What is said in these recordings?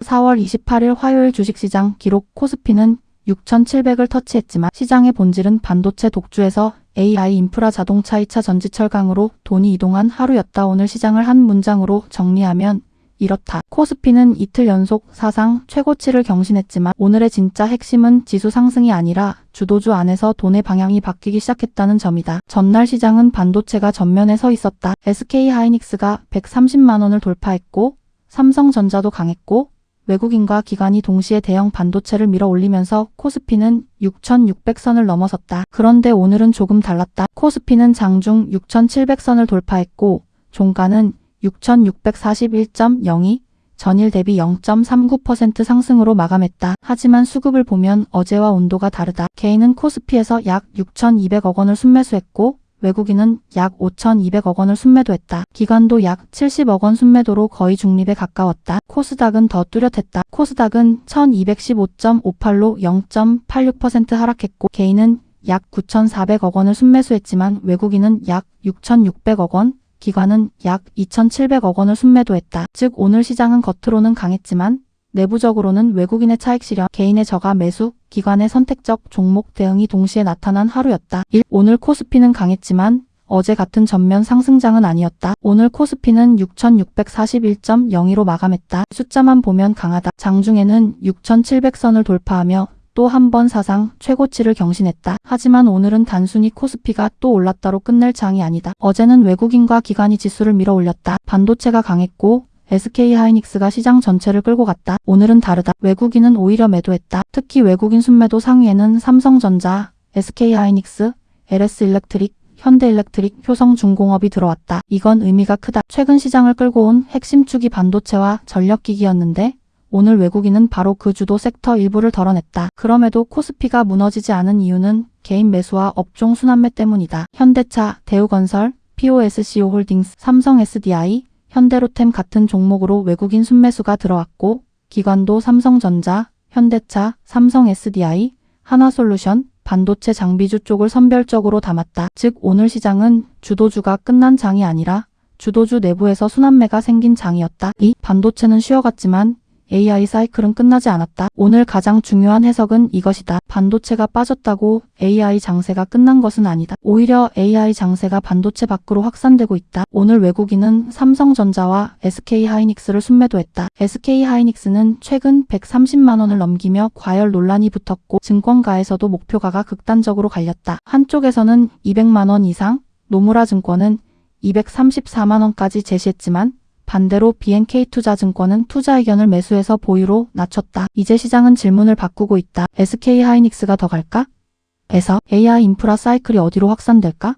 4월 28일 화요일 주식시장 기록 코스피는 6,700을 터치했지만 시장의 본질은 반도체 독주에서 AI 인프라 자동차 2차 전지 철강으로 돈이 이동한 하루였다. 오늘 시장을 한 문장으로 정리하면 이렇다. 코스피는 이틀 연속 사상 최고치를 경신했지만 오늘의 진짜 핵심은 지수 상승이 아니라 주도주 안에서 돈의 방향이 바뀌기 시작했다는 점이다. 전날 시장은 반도체가 전면에 서 있었다. SK하이닉스가 130만 원을 돌파했고 삼성전자도 강했고 외국인과 기관이 동시에 대형 반도체를 밀어 올리면서 코스피는 6,600선을 넘어섰다. 그런데 오늘은 조금 달랐다. 코스피는 장중 6,700선을 돌파했고 종가는 6,641.02, 전일 대비 0.39% 상승으로 마감했다. 하지만 수급을 보면 어제와 온도가 다르다. 개인은 코스피에서 약 6,200억 원을 순매수했고 외국인은 약 5,200억 원을 순매도했다. 기관도 약 70억 원 순매도로 거의 중립에 가까웠다. 코스닥은 더 뚜렷했다. 코스닥은 1,215.58로 0.86% 하락했고 개인은 약 9,400억 원을 순매수했지만 외국인은 약 6,600억 원, 기관은 약 2,700억 원을 순매도했다. 즉 오늘 시장은 겉으로는 강했지만 내부적으로는 외국인의 차익 실현, 개인의 저가 매수, 기관의 선택적 종목 대응이 동시에 나타난 하루였다. 오늘 코스피는 강했지만 어제 같은 전면 상승장은 아니었다. 오늘 코스피는 6,641.02로 마감했다. 숫자만 보면 강하다. 장중에는 6,700선을 돌파하며 또 한 번 사상 최고치를 경신했다. 하지만 오늘은 단순히 코스피가 또 올랐다로 끝낼 장이 아니다. 어제는 외국인과 기관이 지수를 밀어 올렸다. 반도체가 강했고 SK하이닉스가 시장 전체를 끌고 갔다. 오늘은 다르다. 외국인은 오히려 매도했다. 특히 외국인 순매도 상위에는 삼성전자, SK하이닉스, LS일렉트릭, 현대일렉트릭, 효성중공업이 들어왔다. 이건 의미가 크다. 최근 시장을 끌고 온 핵심축이 반도체와 전력기기였는데 오늘 외국인은 바로 그 주도 섹터 일부를 덜어냈다. 그럼에도 코스피가 무너지지 않은 이유는 개인 매수와 업종 순환매 때문이다. 현대차, 대우건설, POSCO홀딩스, 삼성SDI, 현대로템 같은 종목으로 외국인 순매수가 들어왔고 기관도 삼성전자, 현대차, 삼성SDI, 하나솔루션, 반도체 장비주 쪽을 선별적으로 담았다. 즉 오늘 시장은 주도주가 끝난 장이 아니라 주도주 내부에서 순환매가 생긴 장이었다. 반도체는 쉬어갔지만 AI 사이클은 끝나지 않았다. 오늘 가장 중요한 해석은 이것이다. 반도체가 빠졌다고 AI 장세가 끝난 것은 아니다. 오히려 AI 장세가 반도체 밖으로 확산되고 있다. 오늘 외국인은 삼성전자와 SK하이닉스를 순매도했다. SK하이닉스는 최근 130만 원을 넘기며 과열 논란이 붙었고 증권가에서도 목표가가 극단적으로 갈렸다. 한쪽에서는 200만 원 이상, 노무라 증권은 234만 원까지 제시했지만 반대로 BNK투자증권은 투자 의견을 매수해서 보유로 낮췄다. 이제 시장은 질문을 바꾸고 있다. SK하이닉스가 더 갈까? 에서 AI 인프라 사이클이 어디로 확산될까?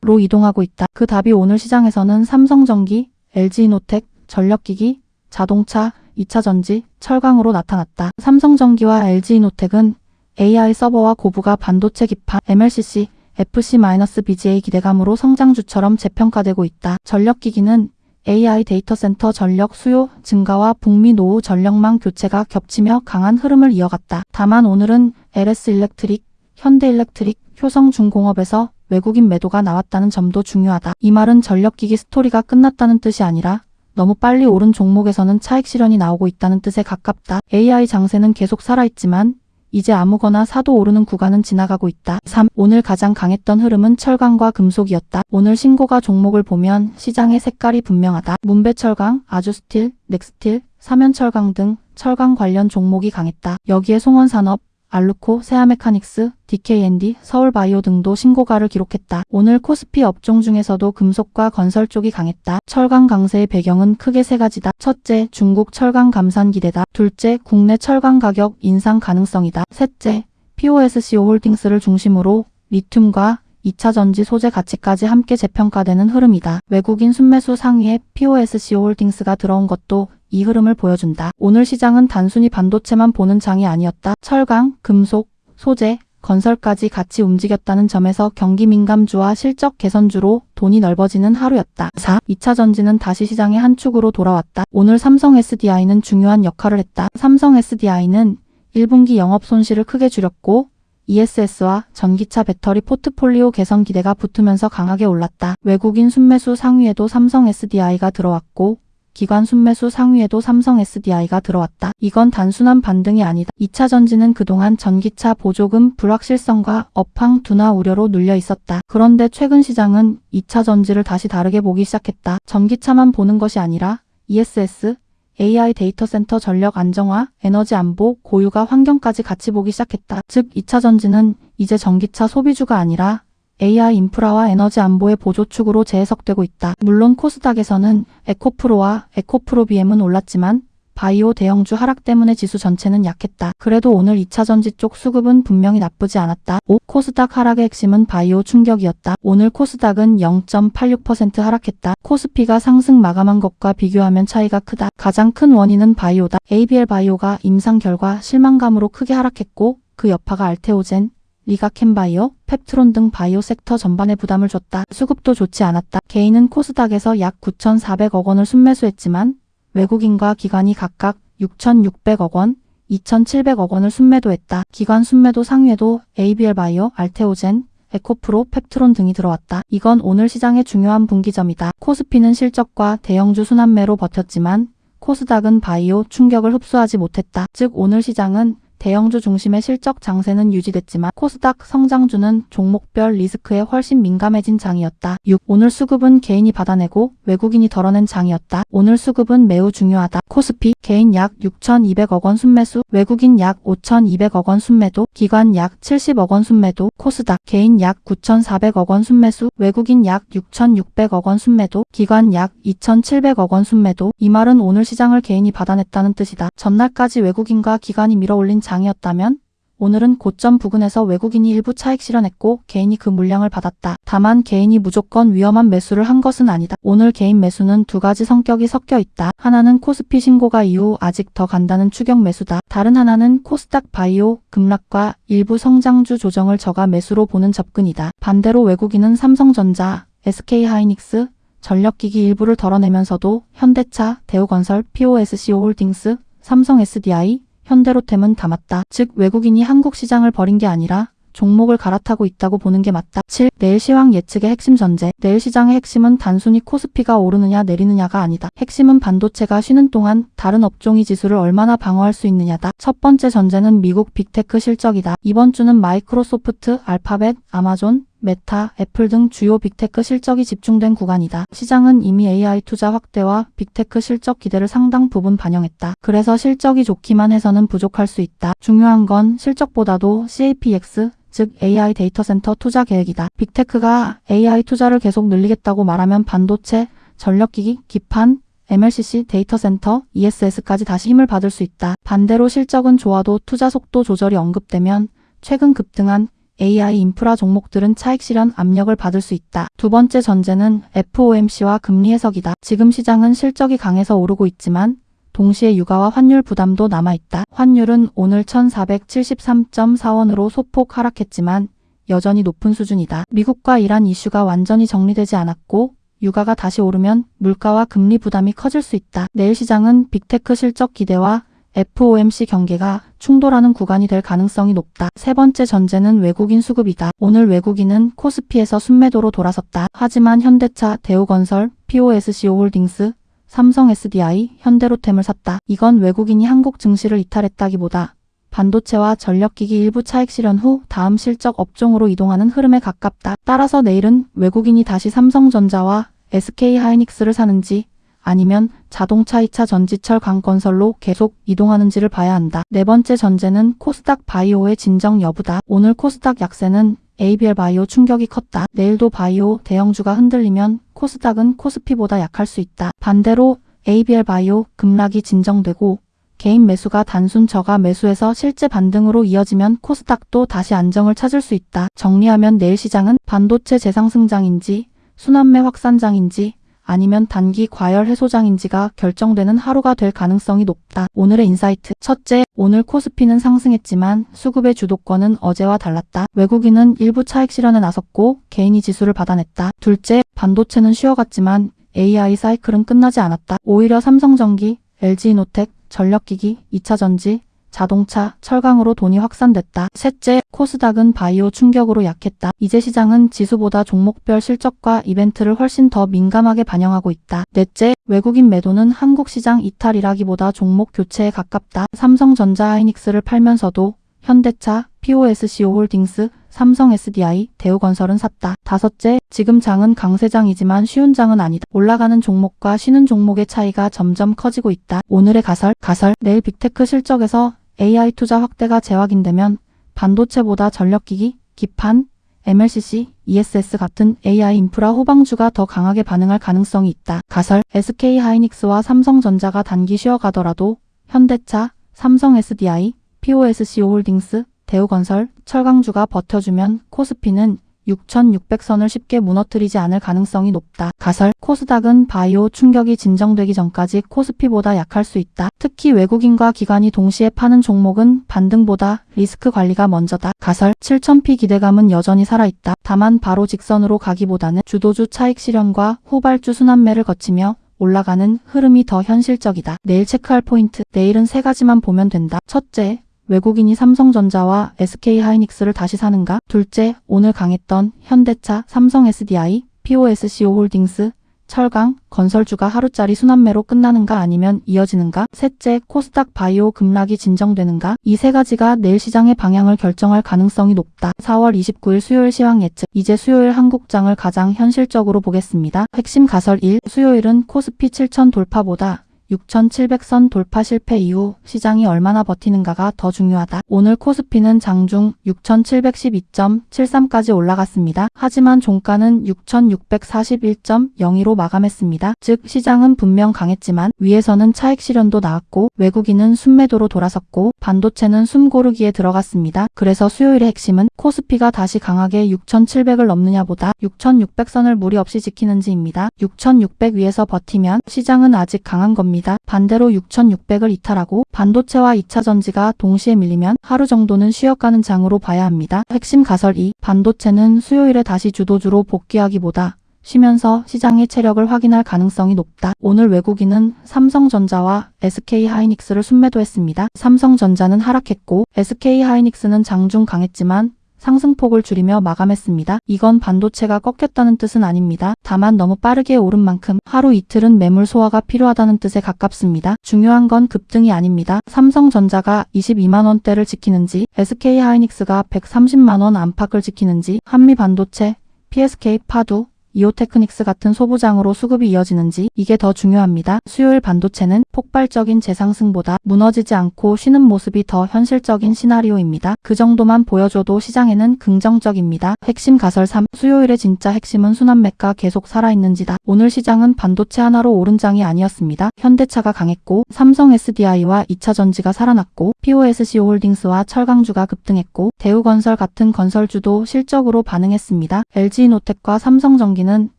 로 이동하고 있다. 그 답이 오늘 시장에서는 삼성전기, LG이노텍, 전력기기, 자동차, 2차 전지, 철강으로 나타났다. 삼성전기와 LG이노텍은 AI 서버와 고부가 반도체 기판, MLCC, FC-BGA 기대감으로 성장주처럼 재평가되고 있다. 전력기기는 AI 데이터 센터 전력 수요 증가와 북미 노후 전력망 교체가 겹치며 강한 흐름을 이어갔다. 다만 오늘은 LS일렉트릭, 현대일렉트릭, 효성중공업에서 외국인 매도가 나왔다는 점도 중요하다. 이 말은 전력기기 스토리가 끝났다는 뜻이 아니라 너무 빨리 오른 종목에서는 차익 실현이 나오고 있다는 뜻에 가깝다. AI 장세는 계속 살아있지만 이제 아무거나 사도 오르는 구간은 지나가고 있다. 3. 오늘 가장 강했던 흐름은 철강과 금속이었다. 오늘 신고가 종목을 보면 시장의 색깔이 분명하다. 문배철강, 아주스틸, 넥스틸, 사면철강 등 철강 관련 종목이 강했다. 여기에 송원산업, 알루코, 세아메카닉스, DKND, 서울바이오 등도 신고가를 기록했다. 오늘 코스피 업종 중에서도 금속과 건설 쪽이 강했다. 철강 강세의 배경은 크게 세 가지다. 첫째, 중국 철강 감산 기대다. 둘째, 국내 철강 가격 인상 가능성이다. 셋째, POSCO홀딩스를 중심으로 리튬과 2차 전지 소재 가치까지 함께 재평가되는 흐름이다. 외국인 순매수 상위에 POSCO홀딩스가 들어온 것도 이 흐름을 보여준다. 오늘 시장은 단순히 반도체만 보는 장이 아니었다. 철강, 금속, 소재, 건설까지 같이 움직였다는 점에서 경기 민감주와 실적 개선주로 돈이 넓어지는 하루였다. 4. 2차 전지는 다시 시장의 한 축으로 돌아왔다. 오늘 삼성 SDI는 중요한 역할을 했다. 삼성 SDI는 1분기 영업 손실을 크게 줄였고 ESS와 전기차 배터리 포트폴리오 개선 기대가 붙으면서 강하게 올랐다. 외국인 순매수 상위에도 삼성 SDI가 들어왔고 기관 순매수 상위에도 삼성 SDI가 들어왔다. 이건 단순한 반등이 아니다. 2차 전지는 그동안 전기차 보조금 불확실성과 업황 둔화 우려로 눌려 있었다. 그런데 최근 시장은 2차 전지를 다시 다르게 보기 시작했다. 전기차만 보는 것이 아니라 ESS, AI 데이터 센터 전력 안정화, 에너지 안보, 고유가 환경까지 같이 보기 시작했다. 즉 2차 전지는 이제 전기차 소비주가 아니라 AI 인프라와 에너지 안보의 보조축으로 재해석되고 있다. 물론 코스닥에서는 에코프로와 에코프로비엠은 올랐지만 바이오 대형주 하락 때문에 지수 전체는 약했다. 그래도 오늘 2차 전지 쪽 수급은 분명히 나쁘지 않았다. 코스닥 하락의 핵심은 바이오 충격이었다. 오늘 코스닥은 0.86% 하락했다. 코스피가 상승 마감한 것과 비교하면 차이가 크다. 가장 큰 원인은 바이오다. ABL 바이오가 임상 결과 실망감으로 크게 하락했고 그 여파가 알테오젠, 리가캠바이오, 펩트론 등 바이오 섹터 전반에 부담을 줬다. 수급도 좋지 않았다. 개인은 코스닥에서 약 9,400억 원을 순매수했지만 외국인과 기관이 각각 6,600억 원, 2,700억 원을 순매도했다. 기관 순매도 상위에도 ABL 바이오, 알테오젠, 에코프로, 펩트론 등이 들어왔다. 이건 오늘 시장의 중요한 분기점이다. 코스피는 실적과 대형주 순환매로 버텼지만 코스닥은 바이오 충격을 흡수하지 못했다. 즉 오늘 시장은 대형주 중심의 실적 장세는 유지됐지만 코스닥 성장주는 종목별 리스크에 훨씬 민감해진 장이었다. 6. 오늘 수급은 개인이 받아내고 외국인이 덜어낸 장이었다. 오늘 수급은 매우 중요하다. 코스피 개인 약 6,200억 원 순매수, 외국인 약 5,200억 원 순매도, 기관 약 70억 원 순매도. 코스닥 개인 약 9,400억 원 순매수, 외국인 약 6,600억 원 순매도, 기관 약 2,700억 원 순매도. 이 말은 오늘 시장을 개인이 받아냈다는 뜻이다. 전날까지 외국인과 기관이 밀어올린 장이었다면 오늘은 고점 부근에서 외국인이 일부 차익 실현했고 개인이 그 물량을 받았다. 다만 개인이 무조건 위험한 매수를 한 것은 아니다. 오늘 개인 매수는 두 가지 성격이 섞여 있다. 하나는 코스피 신고가 이후 아직 더 간다는 추격 매수다. 다른 하나는 코스닥 바이오 급락과 일부 성장주 조정을 저가 매수로 보는 접근이다. 반대로 외국인은 삼성전자, SK하이닉스, 전력기기 일부를 덜어내면서도 현대차, 대우건설, POSCO-홀딩스, 삼성 SDI, 현대로템은 담았다. 즉 외국인이 한국 시장을 버린 게 아니라 종목을 갈아타고 있다고 보는 게 맞다. 7. 내일 시황 예측의 핵심 전제. 내일 시장의 핵심은 단순히 코스피가 오르느냐 내리느냐가 아니다. 핵심은 반도체가 쉬는 동안 다른 업종이 지수를 얼마나 방어할 수 있느냐다. 첫 번째 전제는 미국 빅테크 실적이다. 이번 주는 마이크로소프트, 알파벳, 아마존, 메타, 애플 등 주요 빅테크 실적이 집중된 구간이다. 시장은 이미 AI 투자 확대와 빅테크 실적 기대를 상당 부분 반영했다. 그래서 실적이 좋기만 해서는 부족할 수 있다. 중요한 건 실적보다도 CAPX, 즉 AI 데이터 센터 투자 계획이다. 빅테크가 AI 투자를 계속 늘리겠다고 말하면 반도체, 전력기기, 기판, MLCC, 데이터 센터, ESS까지 다시 힘을 받을 수 있다. 반대로 실적은 좋아도 투자 속도 조절이 언급되면 최근 급등한 AI 인프라 종목들은 차익 실현 압력을 받을 수 있다. 두 번째 전제는 FOMC와 금리 해석이다. 지금 시장은 실적이 강해서 오르고 있지만 동시에 유가와 환율 부담도 남아있다. 환율은 오늘 1,473.4원으로 소폭 하락했지만 여전히 높은 수준이다. 미국과 이란 이슈가 완전히 정리되지 않았고 유가가 다시 오르면 물가와 금리 부담이 커질 수 있다. 내일 시장은 빅테크 실적 기대와 FOMC 경계가 충돌하는 구간이 될 가능성이 높다. 세 번째 전제는 외국인 수급이다. 오늘 외국인은 코스피에서 순매도로 돌아섰다. 하지만 현대차, 대우건설, POSCO-홀딩스, 삼성 SDI, 현대로템을 샀다. 이건 외국인이 한국 증시를 이탈했다기보다 반도체와 전력기기 일부 차익 실현 후 다음 실적 업종으로 이동하는 흐름에 가깝다. 따라서 내일은 외국인이 다시 삼성전자와 SK하이닉스를 사는지 아니면 자동차 2차 전지철 강건설로 계속 이동하는지를 봐야 한다. 네 번째 전제는 코스닥 바이오의 진정 여부다. 오늘 코스닥 약세는 ABL 바이오 충격이 컸다. 내일도 바이오 대형주가 흔들리면 코스닥은 코스피보다 약할 수 있다. 반대로 ABL 바이오 급락이 진정되고 개인 매수가 단순 저가 매수에서 실제 반등으로 이어지면 코스닥도 다시 안정을 찾을 수 있다. 정리하면 내일 시장은 반도체 재상승장인지 순환매 확산장인지 아니면 단기 과열 해소장인지가 결정되는 하루가 될 가능성이 높다. 오늘의 인사이트. 첫째, 오늘 코스피는 상승했지만 수급의 주도권은 어제와 달랐다. 외국인은 일부 차익 실현에 나섰고 개인이 지수를 받아냈다. 둘째, 반도체는 쉬어갔지만 AI 사이클은 끝나지 않았다. 오히려 삼성전기, LG이노텍, 전력기기, 2차 전지, 자동차, 철강으로 돈이 확산됐다. 셋째, 코스닥은 바이오 충격으로 약했다. 이제 시장은 지수보다 종목별 실적과 이벤트를 훨씬 더 민감하게 반영하고 있다. 넷째, 외국인 매도는 한국 시장 이탈이라기보다 종목 교체에 가깝다. 삼성전자 하이닉스를 팔면서도 현대차, POSCO 홀딩스, 삼성 SDI, 대우건설은 샀다. 다섯째, 지금 장은 강세장이지만 쉬운 장은 아니다. 올라가는 종목과 쉬는 종목의 차이가 점점 커지고 있다. 오늘의 가설, 내일 빅테크 실적에서 AI 투자 확대가 재확인되면 반도체보다 전력기기, 기판, MLCC, ESS 같은 AI 인프라 호방주가 더 강하게 반응할 가능성이 있다. 가설, SK하이닉스와 삼성전자가 단기 쉬어가더라도 현대차, 삼성 SDI, POSCO 홀딩스, 대우건설, 철강주가 버텨주면 코스피는 6,600선을 쉽게 무너뜨리지 않을 가능성이 높다. 가설, 코스닥은 바이오 충격이 진정되기 전까지 코스피보다 약할 수 있다. 특히 외국인과 기관이 동시에 파는 종목은 반등보다 리스크 관리가 먼저다. 가설, 7,000p 기대감은 여전히 살아있다. 다만 바로 직선으로 가기보다는 주도주 차익 실현과 후발주 순환매를 거치며 올라가는 흐름이 더 현실적이다. 내일 체크할 포인트, 내일은 세 가지만 보면 된다. 첫째, 외국인이 삼성전자와 SK하이닉스를 다시 사는가? 둘째, 오늘 강했던 현대차, 삼성 SDI, POSCO 홀딩스, 철강, 건설주가 하루짜리 순환매로 끝나는가 아니면 이어지는가? 셋째, 코스닥 바이오 급락이 진정되는가? 이 세 가지가 내일 시장의 방향을 결정할 가능성이 높다. 4월 29일 수요일 시황 예측. 이제 수요일 한국장을 가장 현실적으로 보겠습니다. 핵심 가설 1. 수요일은 코스피 7,000 돌파보다 6,700선 돌파 실패 이후 시장이 얼마나 버티는가가 더 중요하다. 오늘 코스피는 장중 6,712.73까지 올라갔습니다. 하지만 종가는 6,641.02로 마감했습니다. 즉 시장은 분명 강했지만 위에서는 차익 실현도 나왔고 외국인은 순매도로 돌아섰고 반도체는 숨고르기에 들어갔습니다. 그래서 수요일의 핵심은 코스피가 다시 강하게 6,700을 넘느냐보다 6,600선을 무리 없이 지키는지입니다. 6,600 위에서 버티면 시장은 아직 강한 겁니다. 반대로 6,600을 이탈하고 반도체와 2차전지가 동시에 밀리면 하루 정도는 쉬어가는 장으로 봐야 합니다. 핵심 가설 2. 반도체는 수요일에 다시 주도주로 복귀하기보다 쉬면서 시장의 체력을 확인할 가능성이 높다. 오늘 외국인은 삼성전자와 SK하이닉스를 순매도했습니다. 삼성전자는 하락했고 SK하이닉스는 장중 강했지만 상승폭을 줄이며 마감했습니다. 이건 반도체가 꺾였다는 뜻은 아닙니다. 다만 너무 빠르게 오른 만큼 하루 이틀은 매물 소화가 필요하다는 뜻에 가깝습니다. 중요한 건 급등이 아닙니다. 삼성전자가 22만원대를 지키는지 SK하이닉스가 130만원 안팎을 지키는지 한미반도체, PSK 파두, 이오테크닉스 같은 소부장으로 수급이 이어지는지 이게 더 중요합니다. 수요일 반도체는 폭발적인 재상승보다 무너지지 않고 쉬는 모습이 더 현실적인 시나리오입니다. 그 정도만 보여줘도 시장에는 긍정적입니다. 핵심 가설 3. 수요일의 진짜 핵심은 순환매가 계속 살아있는지다. 오늘 시장은 반도체 하나로 오른 장이 아니었습니다. 현대차가 강했고 삼성 SDI와 2차전지가 살아났고 POSCO 홀딩스와 철강주가 급등했고 대우건설 같은 건설주도 실적으로 반응했습니다. LG이노텍과 삼성전기는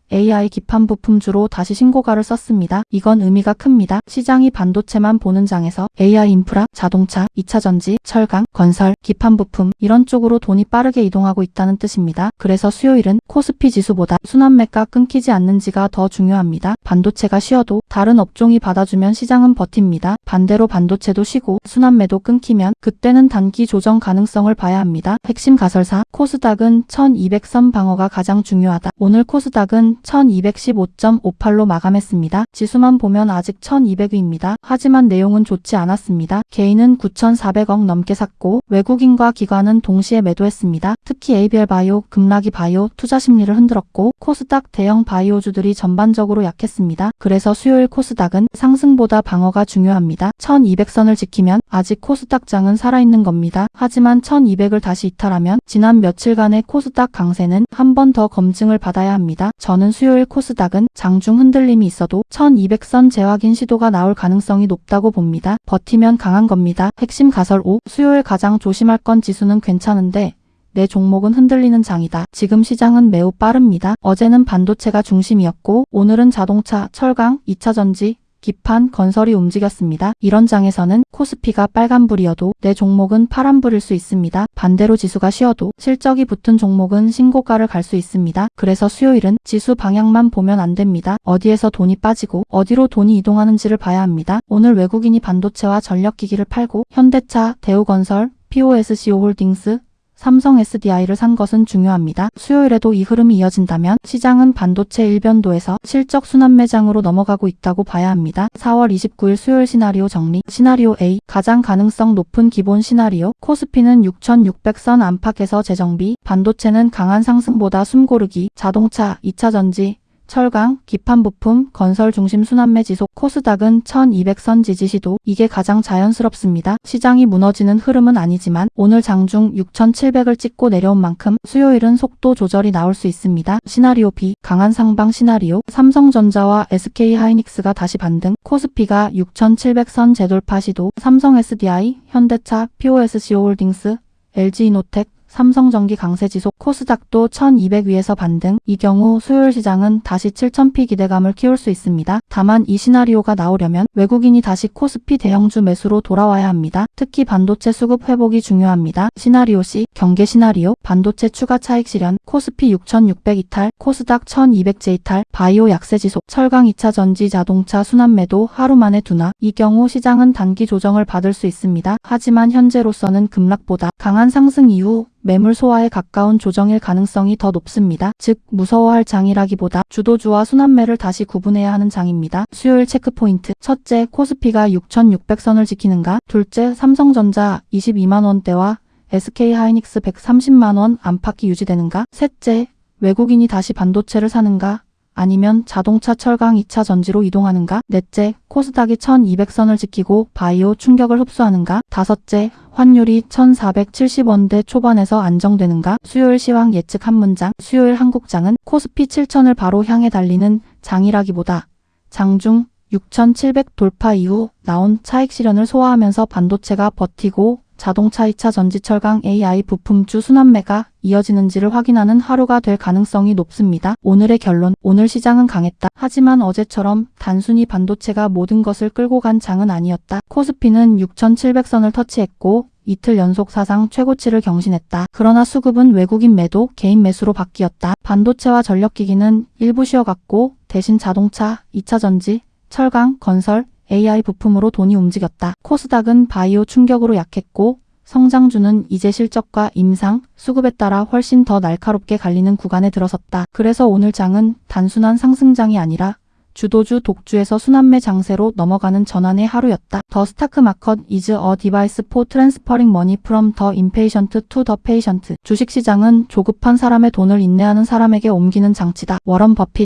AI 기판 부품주로 다시 신고가를 썼습니다. 이건 의미가 큽니다. 시장이 반도체만 보는 장에서 AI 인프라, 자동차, 2차전지, 철강, 건설, 기판 부품 이런 쪽으로 돈이 빠르게 이동하고 있다는 뜻입니다. 그래서 수요일은 코스피 지수보다 순환매가 끊기지 않는지가 더 중요합니다. 반도체가 쉬어도 다른 업종이 받아주면 시장은 버팁니다. 반대로 반도체도 쉬고 순환매도 끊기면 그때는 단기 조정 가능성을 봐야 합니다. 핵심 가설 4. 코스닥은 1200선 방어가 가장 중요하다. 오늘 코스닥은 1215.58로 마감했습니다. 지수만 보면 아직 1200위입니다. 하지만 내용은 좋지 않았습니다. 개인은 9,400억 넘게 샀고 외국인과 기관은 동시에 매도했습니다. 특히 ABL 바이오, 금락이 바이오 투자 심리를 흔들었고 코스닥 대형 바이오주들이 전반적으로 약했습니다. 그래서 수요일 코스닥은 상승보다 방어가 중요합니다. 1200선을 지키면 아직 코스닥장은 살아있는 겁니다. 하지만 1200을 다시 이탈하면 지난 며칠간의 코스닥 강세는 한 번 더 검증을 받아야 합니다. 저는 수요일 코스닥은 장중 흔들림이 있어도 1200선 재확인 시도가 나올 가능성이 높다고 봅니다. 버티면 강한 겁니다. 핵심 가설 5. 수요일 가장 조심할 건 지수는 괜찮은데 내 종목은 흔들리는 장이다. 지금 시장은 매우 빠릅니다. 어제는 반도체가 중심이었고 오늘은 자동차, 철강, 2차전지, 기판, 건설이 움직였습니다. 이런 장에서는 코스피가 빨간불이어도 내 종목은 파란불일 수 있습니다. 반대로 지수가 쉬어도 실적이 붙은 종목은 신고가를 갈 수 있습니다. 그래서 수요일은 지수 방향만 보면 안 됩니다. 어디에서 돈이 빠지고 어디로 돈이 이동하는지를 봐야 합니다. 오늘 외국인이 반도체와 전력기기를 팔고 현대차, 대우건설, POSCO홀딩스, 삼성 SDI를 산 것은 중요합니다. 수요일에도 이 흐름이 이어진다면 시장은 반도체 일변도에서 실적 순환 매장으로 넘어가고 있다고 봐야 합니다. 4월 29일 수요일 시나리오 정리. 시나리오 A, 가장 가능성 높은 기본 시나리오. 코스피는 6600선 안팎에서 재정비, 반도체는 강한 상승보다 숨고르기, 자동차, 2차전지, 철강, 기판 부품, 건설 중심 순환매 지속, 코스닥은 1200선 지지 시도. 이게 가장 자연스럽습니다. 시장이 무너지는 흐름은 아니지만 오늘 장중 6700을 찍고 내려온 만큼 수요일은 속도 조절이 나올 수 있습니다. 시나리오 B, 강한 상방 시나리오. 삼성전자와 SK하이닉스가 다시 반등, 코스피가 6700선 재돌파 시도, 삼성 SDI, 현대차, POSCO홀딩스, LG이노텍, 삼성전기 강세 지속, 코스닥도 1200 위에서 반등. 이 경우 수요일 시장은 다시 7000피 기대감을 키울 수 있습니다. 다만 이 시나리오가 나오려면 외국인이 다시 코스피 대형주 매수로 돌아와야 합니다. 특히 반도체 수급 회복이 중요합니다. 시나리오 C, 경계 시나리오. 반도체 추가 차익 실현, 코스피 6600 이탈, 코스닥 1200제 이탈, 바이오 약세 지속, 철강 2차 전지, 자동차 순환매도 하루 만에 둔화. 이 경우 시장은 단기 조정을 받을 수 있습니다. 하지만 현재로서는 급락보다 강한 상승 이후 매물 소화에 가까운 조정일 가능성이 더 높습니다. 즉 무서워할 장이라기보다 주도주와 순환매를 다시 구분해야 하는 장입니다. 수요일 체크포인트. 첫째, 코스피가 6600선을 지키는가. 둘째, 삼성전자 22만원대와 SK하이닉스 130만원 안팎이 유지되는가. 셋째, 외국인이 다시 반도체를 사는가. 아니면 자동차, 철강, 2차 전지로 이동하는가? 넷째, 코스닥이 1200선을 지키고 바이오 충격을 흡수하는가? 다섯째, 환율이 1470원대 초반에서 안정되는가? 수요일 시황 예측 한 문장. 수요일 한국장은 코스피 7000을 바로 향해 달리는 장이라기보다 장중 6700 돌파 이후 나온 차익 실현을 소화하면서 반도체가 버티고 자동차, 2차 전지, 철강, AI 부품주 순환매가 이어지는지를 확인하는 하루가 될 가능성이 높습니다. 오늘의 결론. 오늘 시장은 강했다. 하지만 어제처럼 단순히 반도체가 모든 것을 끌고 간 장은 아니었다. 코스피는 6700선을 터치했고 이틀 연속 사상 최고치를 경신했다. 그러나 수급은 외국인 매도, 개인 매수로 바뀌었다. 반도체와 전력기기는 일부 쉬어갔고 대신 자동차, 2차 전지, 철강, 건설, AI 부품으로 돈이 움직였다. 코스닥은 바이오 충격으로 약했고 성장주는 이제 실적과 임상, 수급에 따라 훨씬 더 날카롭게 갈리는 구간에 들어섰다. 그래서 오늘 장은 단순한 상승장이 아니라 주도주 독주에서 순환매 장세로 넘어가는 전환의 하루였다. The stock market is a device for transferring money from the impatient to the patient. 주식시장은 조급한 사람의 돈을 인내하는 사람에게 옮기는 장치다. 워런 버핏.